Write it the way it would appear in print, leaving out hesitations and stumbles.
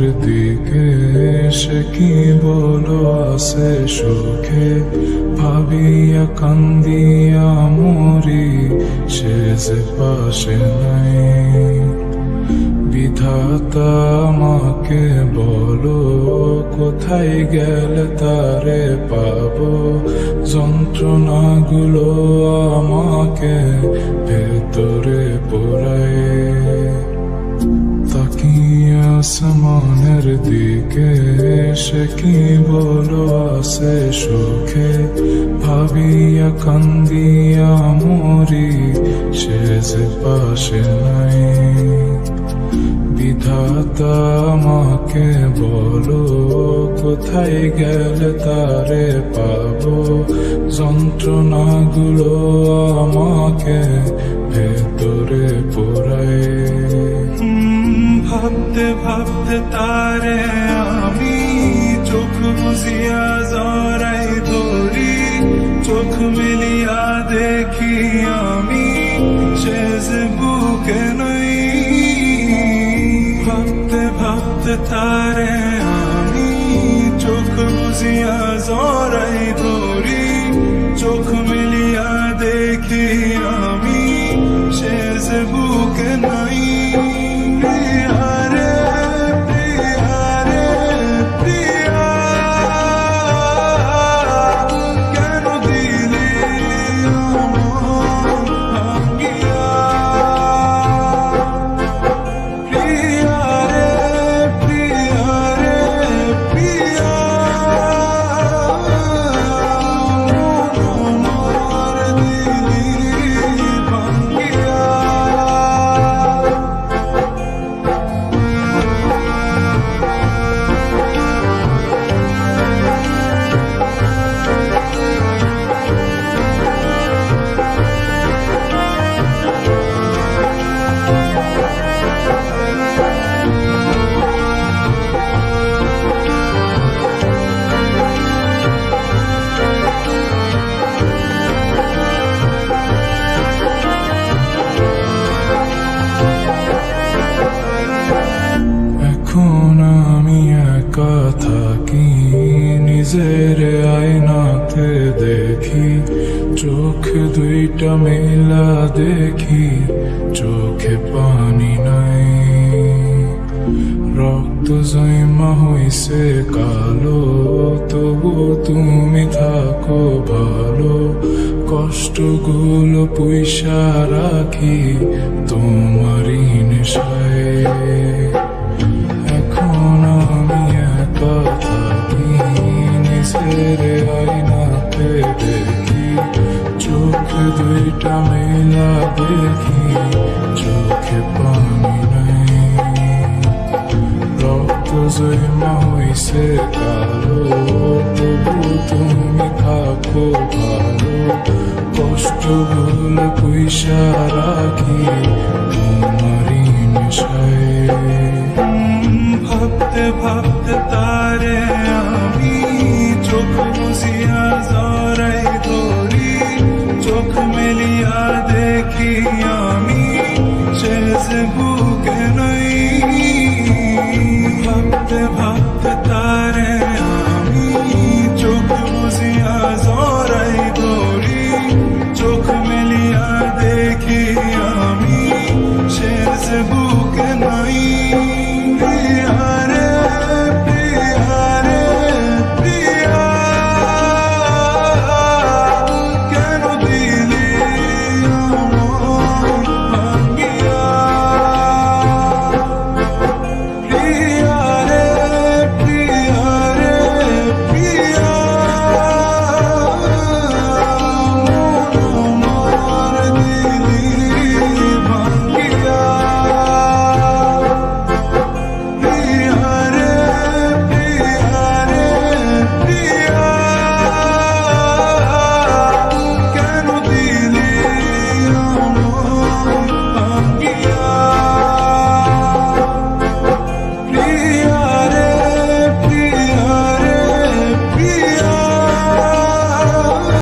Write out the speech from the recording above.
মনের দিকে সে কি বলো আছে সুখে ভাবিয়া কান্দিয়া মরি সে যে পাশে নাই। বিধাতা আমাকে বলো কোথায় গেলে তারে পাবো, যন্ত্রণাগুলো আমাকে ভেতরে পোড়ায়। তাকিয়ে আসমানের দিকে সে কি বলো আছে সুখে ভাবিয়া কান্দিয়া মরি সে যে পাশে নাই। বিধাতা আমাকে বলো কোথায় গেলে তারে পাবো, যন্ত্রণাগুলো আমাকে ভেতরে পোড়ায়। ভাবতে ভাবতে তারে আমি চোখ বুঝিয়া জড়াই ধরি, চোখ মিলিয়া দেখি আমি সে যে বুকে নই। ভাবতে ভাবতে তারে আমি চোখ বুঝিয়া জড়াই ধরি, চোখ মিলিয়া দেখি আমি সে যে বুকে নাই। এখন আমি একা থাকি, নিজের আয়নাতে দেখি, চোখ দুইটা মেলা দেখি, চোখে পানি নাই। রক্ত জমা হইছে কালো, তবু তুমি থাকো ভালো, কষ্টগুলো পুইসা রাখি তোমারই নেশায়। এখন আমি একা থাকি, নিজের আয়নাতে দেখি, চোখ দুইটা মেলা দেখি, চোখে পানি নাই। রক্ত জমা হইছে কালো, তবু তুমি থাকো ভালো, কষ্টগুলো পুইসা রাখি তোমারই নেশায়। ভাবতে ভাবতে তারে আমি চোখ বুঝিয়া জড়াই